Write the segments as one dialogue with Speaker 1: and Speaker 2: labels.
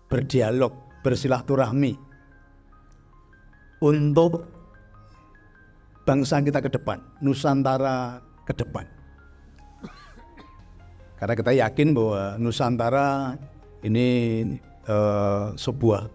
Speaker 1: berdialog, bersilaturahmi untuk bangsa kita ke depan, Nusantara ke depan. Karena kita yakin bahwa Nusantara ini sebuah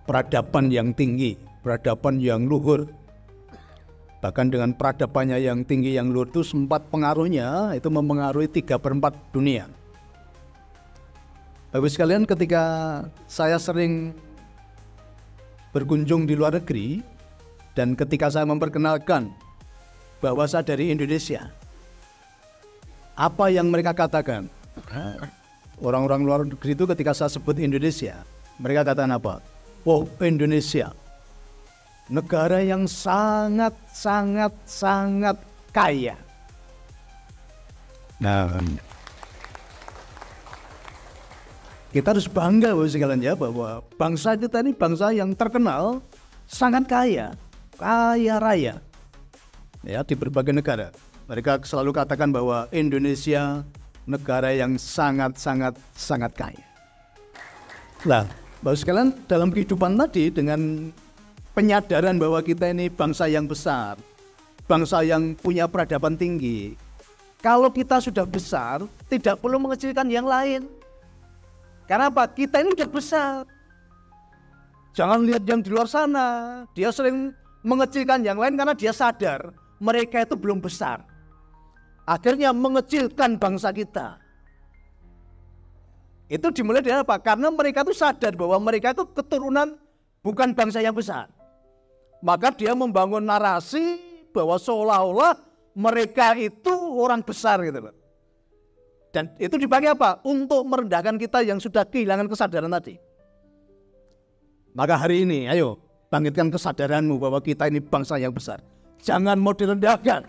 Speaker 1: peradaban yang tinggi, peradaban yang luhur. Bahkan dengan peradabannya yang tinggi, yang luhur itu sempat pengaruhnya itu mempengaruhi 3/4 dunia. Bapak sekalian, ketika saya sering berkunjung di luar negeri dan ketika saya memperkenalkan bahwa saya dari Indonesia, apa yang mereka katakan? Orang-orang luar negeri itu ketika saya sebut Indonesia, mereka katakan apa? Oh, Indonesia, negara yang sangat kaya. Nah, kita harus bangga Bapak sekalian ya, bahwa bangsa kita ini bangsa yang terkenal sangat kaya, kaya raya ya di berbagai negara. Mereka selalu katakan bahwa Indonesia negara yang sangat kaya. Nah, Bapak sekalian, dalam kehidupan tadi dengan penyadaran bahwa kita ini bangsa yang besar, bangsa yang punya peradaban tinggi. Kalau kita sudah besar, tidak perlu mengecilkan yang lain. Karena apa? Kita ini sudah besar. Jangan lihat yang di luar sana. Dia sering mengecilkan yang lain karena dia sadar mereka itu belum besar. Akhirnya mengecilkan bangsa kita. Itu dimulai dari apa? Karena mereka itu sadar bahwa mereka itu keturunan bukan bangsa yang besar. Maka dia membangun narasi bahwa seolah-olah mereka itu orang besar gitu loh. Dan itu dipakai apa? Untuk merendahkan kita yang sudah kehilangan kesadaran tadi. Maka hari ini ayo bangkitkan kesadaranmu bahwa kita ini bangsa yang besar. Jangan mau direndahkan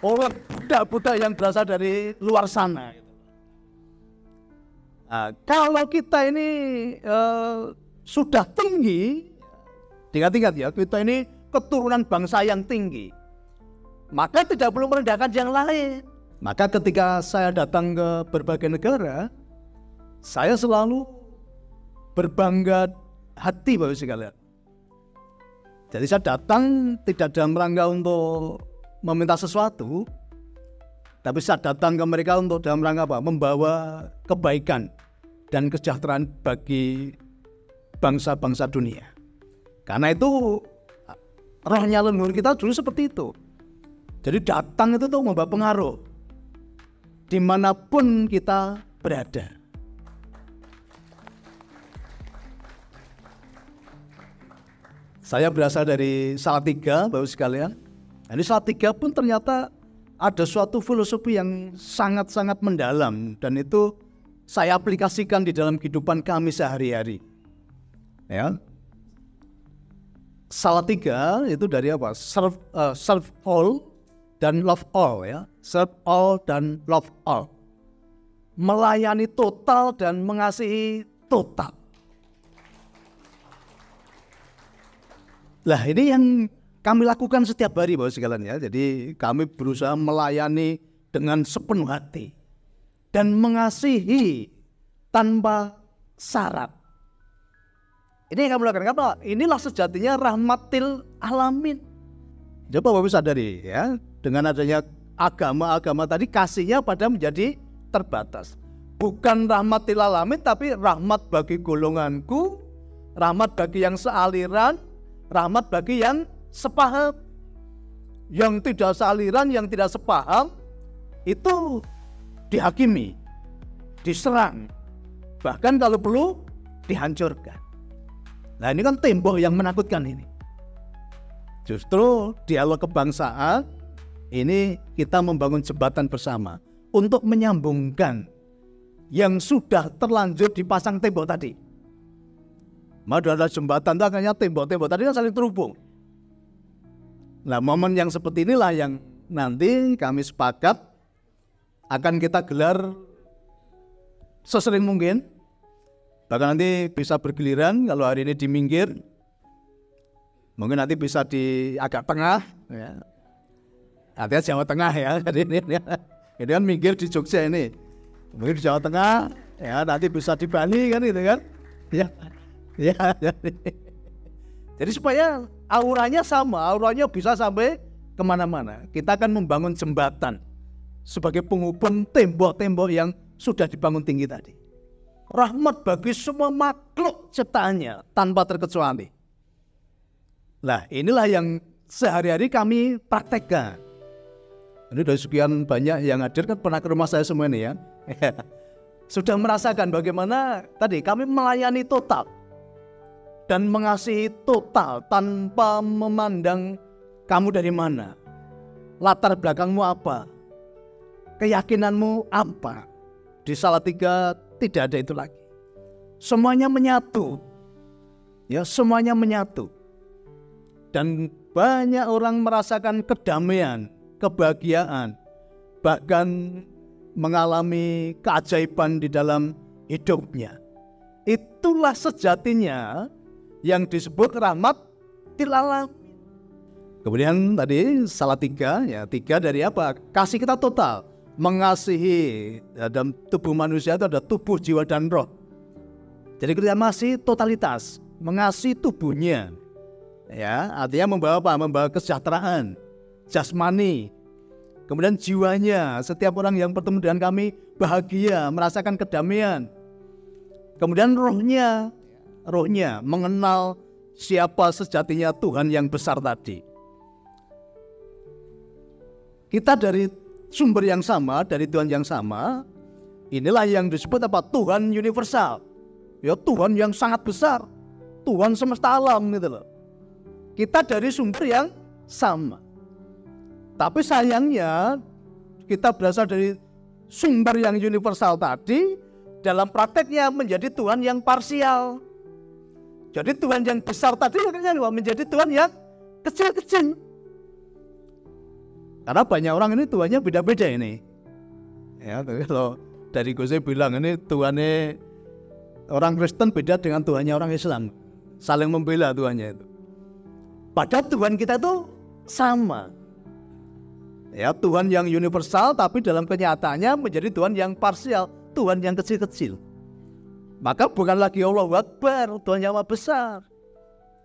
Speaker 1: oleh budak-budak yang berasal dari luar sana. Nah, kalau kita ini sudah tinggi, ingat-ingat ya, kita ini keturunan bangsa yang tinggi, maka tidak perlu merendahkan yang lain. Maka ketika saya datang ke berbagai negara, saya selalu berbangga hati Bapak sekalian. Jadi saya datang tidak dalam rangka untuk meminta sesuatu, tapi saya datang ke mereka untuk dalam rangka apa? Membawa kebaikan dan kesejahteraan bagi bangsa-bangsa dunia. Karena itu rohnya leluhur kita dulu seperti itu. Jadi datang itu untuk membawa pengaruh dimanapun kita berada. Saya berasal dari Salatiga, Bapak sekalian. Di Salatiga pun ternyata ada suatu filosofi yang sangat mendalam, dan itu saya aplikasikan di dalam kehidupan kami sehari-hari. Ya. Salatiga itu dari apa? Serve all dan love all ya. Serve all dan love all. Melayani total dan mengasihi total. Lah ini yang kami lakukan setiap hari Bapak sekalian ya. Jadi kami berusaha melayani dengan sepenuh hati dan mengasihi tanpa syarat. Ini yang kami lakukan. Kenapa? Inilah sejatinya rahmatil alamin. Coba Bapak sadari ya, dengan adanya agama-agama tadi kasihnya pada menjadi terbatas. Bukan rahmatil alamin, tapi rahmat bagi golonganku, rahmat bagi yang sealiran, rahmat bagi yang sepaham. Yang tidak sealiran, yang tidak sepaham, itu dihakimi, diserang, bahkan kalau perlu dihancurkan. Nah ini kan tembok yang menakutkan ini. Justru dialog kebangsaan ini kita membangun jembatan bersama untuk menyambungkan yang sudah terlanjur dipasang tembok tadi. Maka ada jembatan itu akhirnya tembok-tembok tadi kan saling terhubung. Nah momen yang seperti inilah yang nanti kami sepakat akan kita gelar sesering mungkin. Bahkan nanti bisa bergiliran, kalau hari ini di minggir, mungkin nanti bisa di agak tengah ya. Artinya Jawa Tengah ya. Ini kan minggir di Jogja ini. Mungkin di Jawa Tengah Ya, nanti bisa di Bali kan gitu kan. Ya. Ya, jadi supaya auranya sama, auranya bisa sampai kemana-mana. Kita akan membangun jembatan sebagai penghubung tembok-tembok yang sudah dibangun tinggi tadi. Rahmat bagi semua makhluk ciptaannya tanpa terkecuali. Nah, inilah yang sehari-hari kami praktekkan. Ini dari sekian banyak yang hadir kan pernah ke rumah saya semua ini ya. Sudah merasakan bagaimana tadi kami melayani total dan mengasihi total tanpa memandang kamu dari mana, latar belakangmu apa, keyakinanmu apa. Di Salatiga tidak ada itu lagi. Semuanya menyatu. Ya, semuanya menyatu. Dan banyak orang merasakan kedamaian, kebahagiaan, bahkan mengalami keajaiban di dalam hidupnya. Itulah sejatinya yang disebut rahmatil alamin. Kemudian tadi Salatiga, ya 3 dari apa? Kasih kita total, mengasihi. Dalam tubuh manusia itu ada tubuh, jiwa dan roh. Jadi kita masih totalitas, mengasihi tubuhnya. Ya, artinya membawa apa? Membawa kesejahteraan, jasmani. Kemudian jiwanya, setiap orang yang bertemu dengan kami bahagia, merasakan kedamaian. Kemudian rohnya mengenal siapa sejatinya Tuhan yang besar tadi. Kita dari sumber yang sama, dari Tuhan yang sama. Inilah yang disebut apa? Tuhan universal. Ya, Tuhan yang sangat besar, Tuhan semesta alam gitu loh. Kita dari sumber yang sama. Tapi sayangnya kita berasal dari sumber yang universal tadi, dalam prakteknya menjadi Tuhan yang parsial. Jadi Tuhan yang besar tadi menjadi Tuhan yang kecil-kecil. Karena banyak orang ini Tuhannya beda-beda ini. Ya, kalau dari Gus bilang ini Tuhannya orang Kristen beda dengan Tuhannya orang Islam. Saling membela Tuhannya itu. Padahal Tuhan kita itu sama. Ya, Tuhan yang universal tapi dalam kenyataannya menjadi Tuhan yang parsial, Tuhan yang kecil-kecil. Maka bukan lagi Allahu Akbar, Tuhan yang Maha Besar,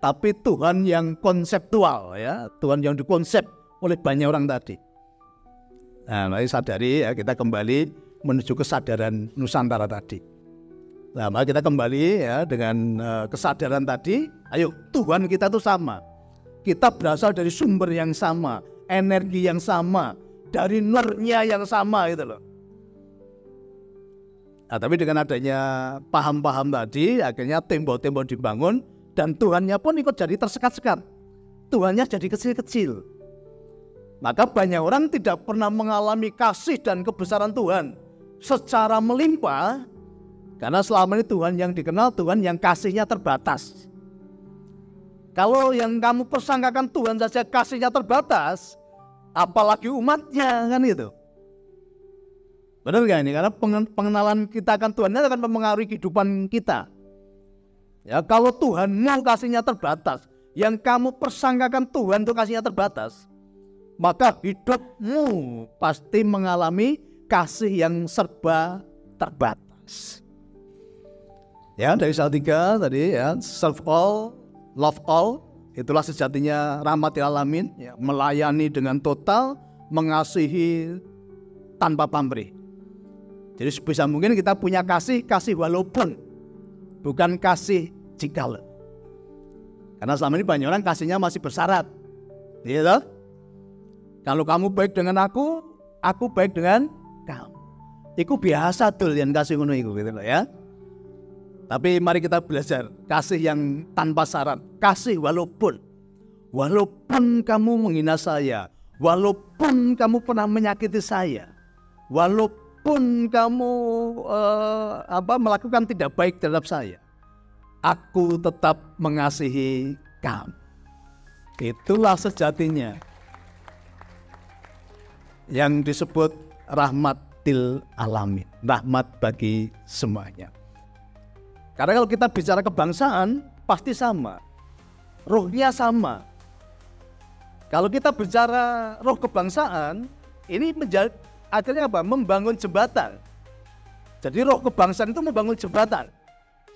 Speaker 1: tapi Tuhan yang konseptual, ya, Tuhan yang dikonsep oleh banyak orang tadi. Nah, mari sadari ya, kita kembali menuju kesadaran Nusantara tadi. Nah, mari kita kembali ya dengan kesadaran tadi. Ayo, Tuhan kita itu sama. Kita berasal dari sumber yang sama, energi yang sama, dari nurnya yang sama gitu loh. Nah, tapi dengan adanya paham-paham tadi, akhirnya tembok-tembok dibangun dan Tuhannya pun ikut jadi tersekat-sekat. Tuhannya jadi kecil-kecil. Maka banyak orang tidak pernah mengalami kasih dan kebesaran Tuhan secara melimpah, karena selama ini Tuhan yang dikenal Tuhan yang kasihnya terbatas. Kalau yang kamu persangkakan Tuhan saja kasihnya terbatas, apalagi umatnya kan itu. Benar gak ini? Karena pengenalan kita akan Tuhan akan mempengaruhi kehidupan kita. Ya, kalau Tuhan mau kasihnya terbatas, yang kamu persangkakan Tuhan itu kasihnya terbatas, maka hidupmu pasti mengalami kasih yang serba terbatas. Ya, dari Salatiga tadi ya, serve all, love all, itulah sejatinya rahmatil alamin, ya, melayani dengan total, mengasihi tanpa pamrih. Jadi sebisa mungkin kita punya kasih walaupun, bukan kasih jikalau. Karena selama ini banyak orang kasihnya masih bersyarat, gitu. Kalau kamu baik dengan aku baik dengan kamu. Iku biasa tuh yang kasih ngono iku gitu loh ya. Tapi mari kita belajar kasih yang tanpa syarat, kasih walaupun kamu menghina saya, walaupun kamu pernah menyakiti saya, walaupun kamu melakukan tidak baik terhadap saya, aku tetap mengasihi kamu. Itulah sejatinya yang disebut rahmatil alamin, rahmat bagi semuanya. Karena kalau kita bicara kebangsaan pasti sama, rohnya sama. Kalau kita bicara roh kebangsaan, ini menjadi akhirnya apa? Membangun jembatan. Jadi roh kebangsaan itu membangun jembatan,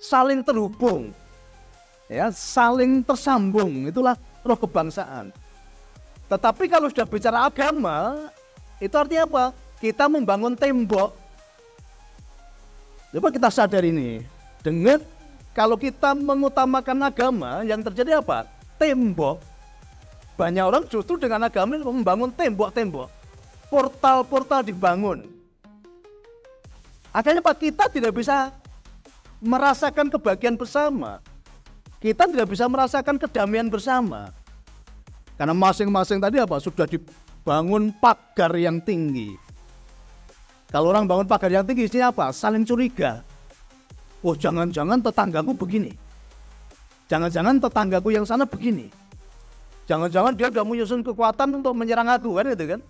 Speaker 1: saling terhubung, ya, saling tersambung, itulah roh kebangsaan. Tetapi kalau sudah bicara agama, itu artinya apa? Kita membangun tembok. Coba kita sadar ini, dengan kalau kita mengutamakan agama, yang terjadi apa? Tembok. Banyak orang justru dengan agama membangun tembok-tembok, portal-portal dibangun. Akhirnya Pak, kita tidak bisa merasakan kebahagiaan bersama. Kita tidak bisa merasakan kedamaian bersama. Karena masing-masing tadi apa? Sudah dibangun pagar yang tinggi. Kalau orang bangun pagar yang tinggi, isinya apa? Saling curiga. Oh, jangan-jangan tetanggaku begini. Jangan-jangan tetanggaku yang sana begini. Jangan-jangan dia sudah menyusun kekuatan untuk menyerang aku, kan itu kan?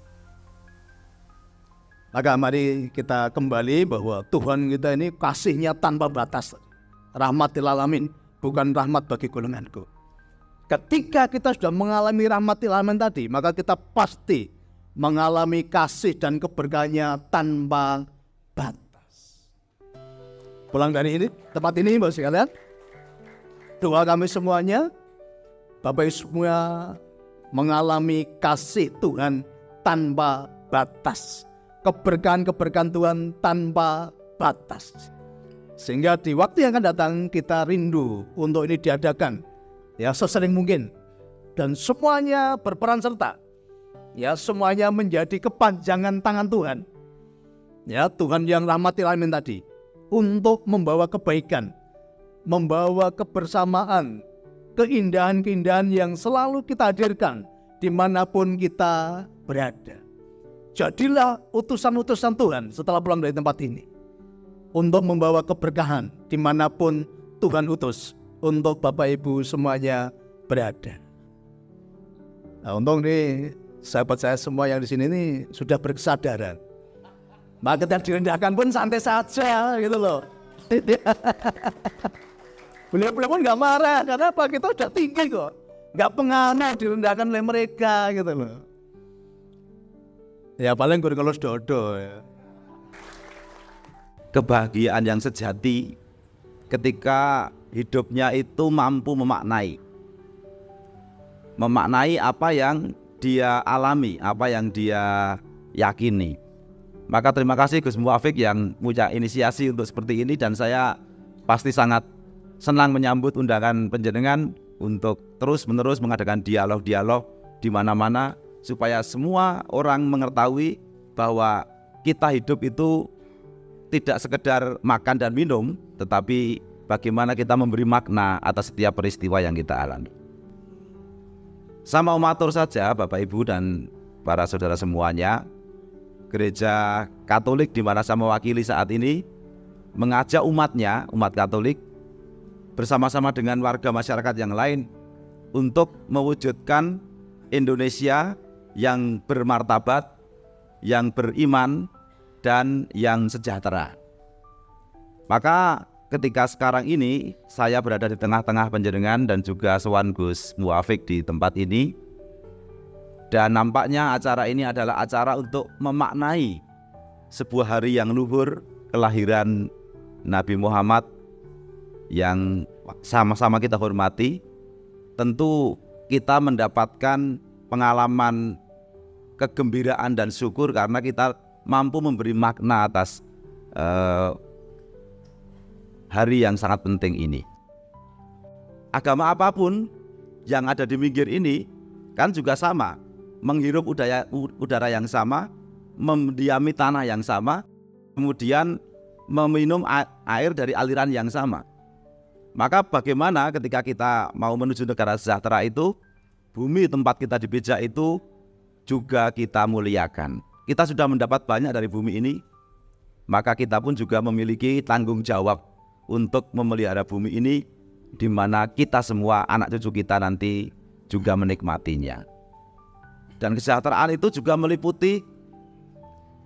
Speaker 1: Maka mari kita kembali bahwa Tuhan kita ini kasih-Nya tanpa batas. Rahmatil alamin, bukan rahmat bagi golonganku. Ketika kita sudah mengalami rahmatil alamin tadi, maka kita pasti mengalami kasih dan keberkahannya tanpa batas. Pulang dari ini, tempat ini Bapak sekalian, doa kami semuanya, Bapak Ibu semua mengalami kasih Tuhan tanpa batas. Keberkahan-keberkahan Tuhan tanpa batas. Sehingga di waktu yang akan datang kita rindu untuk ini diadakan, ya, sesering mungkin. Dan semuanya berperan serta. Ya, semuanya menjadi kepanjangan tangan Tuhan. Ya, Tuhan yang rahmatil alamin tadi. Untuk membawa kebaikan. Membawa kebersamaan. Keindahan-keindahan yang selalu kita hadirkan dimanapun kita berada. Jadilah utusan-utusan Tuhan setelah pulang dari tempat ini. Untuk membawa keberkahan dimanapun Tuhan utus. Untuk Bapak Ibu semuanya berada. Nah, untung nih sahabat saya semua yang di sini ini sudah berkesadaran. Maka ketika direndahkan pun santai saja gitu loh. Beliau-beliau pun nggak marah, karena apa? Kita udah tinggi kok, nggak pengaruh direndahkan oleh mereka gitu loh. Ya paling gue kalau dodo ya.
Speaker 2: Kebahagiaan yang sejati ketika hidupnya itu mampu memaknai apa yang dia alami, apa yang dia yakini. Maka terima kasih Gus Muafik yang punya inisiasi untuk seperti ini, dan saya pasti sangat senang menyambut undangan panjenengan untuk terus-menerus mengadakan dialog-dialog di mana-mana supaya semua orang mengetahui bahwa kita hidup itu tidak sekedar makan dan minum, tetapi bagaimana kita memberi makna atas setiap peristiwa yang kita alami. Sama umatur saja Bapak Ibu dan para saudara semuanya, Gereja Katolik di mana saya mewakili saat ini mengajak umatnya, umat Katolik bersama-sama dengan warga masyarakat yang lain untuk mewujudkan Indonesia yang bermartabat, yang beriman, dan yang sejahtera. Maka ketika sekarang ini saya berada di tengah-tengah panjenengan dan juga Sowan Gus Muafik di tempat ini, dan nampaknya acara ini adalah acara untuk memaknai sebuah hari yang luhur kelahiran Nabi Muhammad yang sama-sama kita hormati. Tentu kita mendapatkan pengalaman kegembiraan dan syukur karena kita mampu memberi makna atas hari yang sangat penting ini. Agama apapun yang ada di minggir ini kan juga sama, menghirup udara yang sama, mendiami tanah yang sama, kemudian meminum air dari aliran yang sama. Maka bagaimana ketika kita mau menuju negara sejahtera itu, bumi tempat kita dipijak itu juga kita muliakan. Kita sudah mendapat banyak dari bumi ini, maka kita pun juga memiliki tanggung jawab untuk memelihara bumi ini, di mana kita semua, anak cucu kita nanti juga menikmatinya. Dan kesejahteraan itu juga meliputi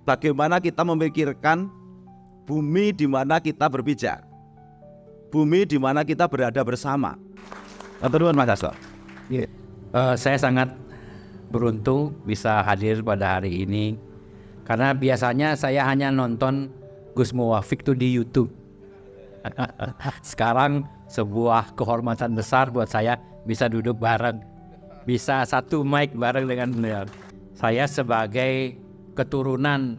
Speaker 2: bagaimana kita memikirkan bumi di mana kita berpijak, bumi di mana kita berada bersama. Atur Mas Hasto.
Speaker 3: Saya sangat beruntung bisa hadir pada hari ini, karena biasanya saya hanya nonton Gus Muwafiq tuh di YouTube. Sekarang sebuah kehormatan besar buat saya bisa duduk bareng, bisa satu mic bareng dengan beliau. Saya sebagai keturunan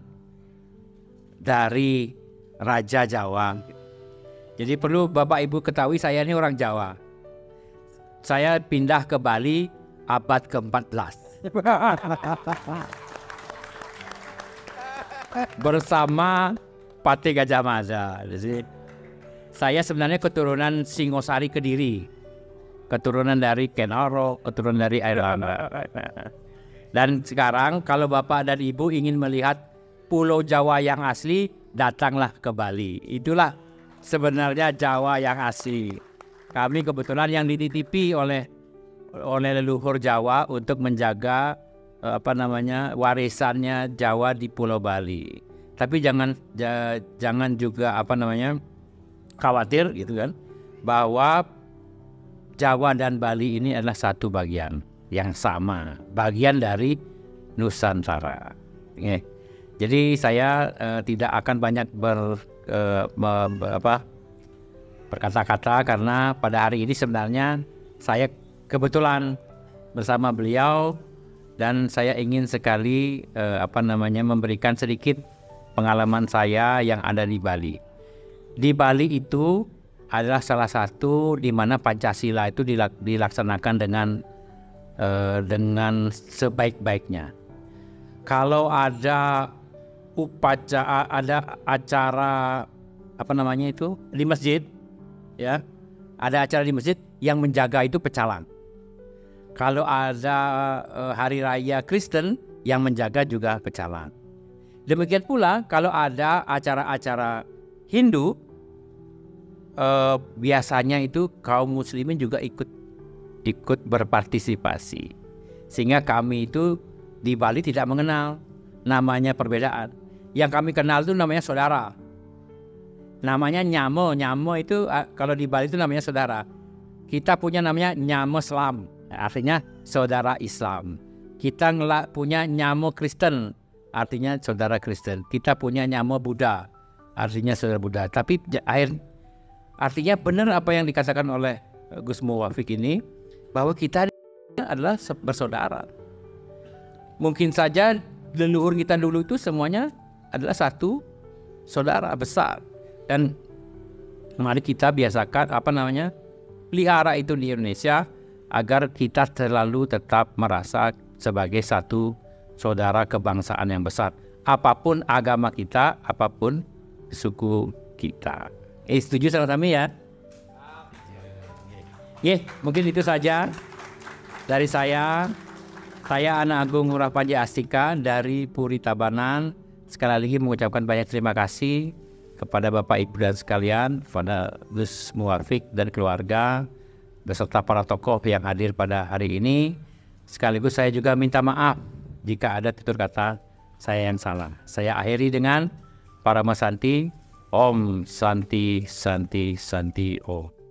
Speaker 3: dari Raja Jawa. Jadi perlu Bapak Ibu ketahui saya ini orang Jawa. Saya pindah ke Bali abad ke-14. Bersama Patih Gajah Mada. Jadi saya sebenarnya keturunan Singosari Kediri, keturunan dari Kenaro, keturunan dari Airana. Dan sekarang kalau Bapak dan Ibu ingin melihat Pulau Jawa yang asli, datanglah ke Bali. Itulah sebenarnya Jawa yang asli. Kami kebetulan yang dititipi oleh leluhur Jawa untuk menjaga warisannya Jawa di Pulau Bali. Tapi jangan juga khawatir gitu kan, bahwa Jawa dan Bali ini adalah satu bagian yang sama, bagian dari Nusantara. Jadi saya tidak akan banyak berkata-kata karena pada hari ini sebenarnya saya kebetulan bersama beliau dan saya ingin sekali memberikan sedikit pengalaman saya yang ada di Bali. Di Bali itu adalah salah satu di mana Pancasila itu dilaksanakan dengan sebaik-baiknya. Kalau ada acara di masjid, ya, ada acara di masjid yang menjaga itu pecalang. Kalau ada hari raya Kristen yang menjaga juga pecalang. Demikian pula kalau ada acara-acara Hindu, biasanya itu kaum muslimin juga ikut berpartisipasi. Sehingga kami itu di Bali tidak mengenal namanya perbedaan. Yang kami kenal itu namanya saudara. Namanya Nyamo. Nyamo itu kalau di Bali itu namanya saudara. Kita punya namanya Nyamo Islam, artinya saudara Islam. Kita punya Nyamo Kristen, artinya saudara Kristen. Kita punya Nyamo Buddha, artinya saudara Buddha. Tapi artinya benar apa yang dikatakan oleh Gus Muwafiq ini, bahwa kita adalah bersaudara. Mungkin saja leluhur kita dulu itu semuanya adalah satu saudara besar. Dan mari kita biasakan pelihara itu di Indonesia agar kita selalu tetap merasa sebagai satu saudara kebangsaan yang besar. Apapun agama kita, apapun suku kita. Setuju sama kami ya? Mungkin itu saja dari saya. Saya Anak Agung Ngurah Panji Astika dari Puri Tabanan. Sekali lagi mengucapkan banyak terima kasih kepada Bapak Ibu dan sekalian, kepada Gus Muwafiq dan keluarga, beserta para tokoh yang hadir pada hari ini. Sekaligus saya juga minta maaf jika ada tutur kata saya yang salah. Saya akhiri dengan Parama Santi, Om Santi Santi Santi Om.